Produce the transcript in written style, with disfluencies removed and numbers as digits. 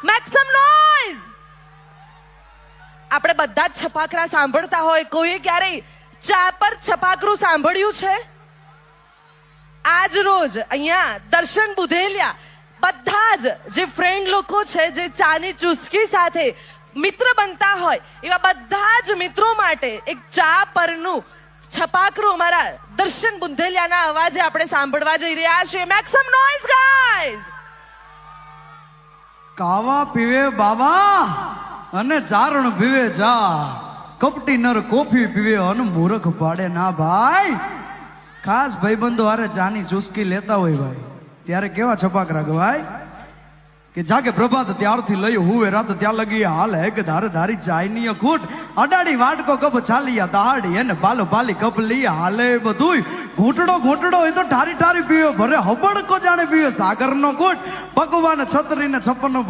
Make some noise. આપણે બધા જ છપાકરા સાંભળતા હોય. કોઈએ ક્યારેય ચા પર છપાકરું સાંભળ્યું છે? આજ રોજ અહીંયા દર્શન બુધેલિયા બધા જ જે ફ્રેન્ડ લોકો છે, જે ચાની ચુસ્કી સાથે મિત્ર બનતા હોય, એવા બધા જ મિત્રો માટે એક ચા પરનું છપાકરું અમારા દર્શન બુંધેલિયાના અવાજે આપણે સાંભળવા જઈ રહ્યા છીએ. Make some noise guys. કાવા પીવે બાબા અને ચારણ પીવે ચા, કપટી નર કોફી પીવે અને મૂર્ખ પાડે ના ભાઈ. ખાસ ભાઈબંધો હારે ચાની ચુસ્કી લેતા હોય ભાઈ, ત્યારે કેવા છપાકરા ગવાય કે જાગે પ્રભાત ત્યારથી લઈ હુવે રાત ત્યાં લગી હાલ એક ધારે ધારી ચાયની ખૂટ અડાડી વાટકો કપ ચાલિયા દહાડી એને બાલો બાલી કપ લઈ હાલે બધું ઘૂંટડો ઘૂંટડો એ તો ઠારી ઠારી પીવે ભરે હબડકો જાણે પીવે સાગરનો ઘૂંટ ભગવાન છત્રીને 56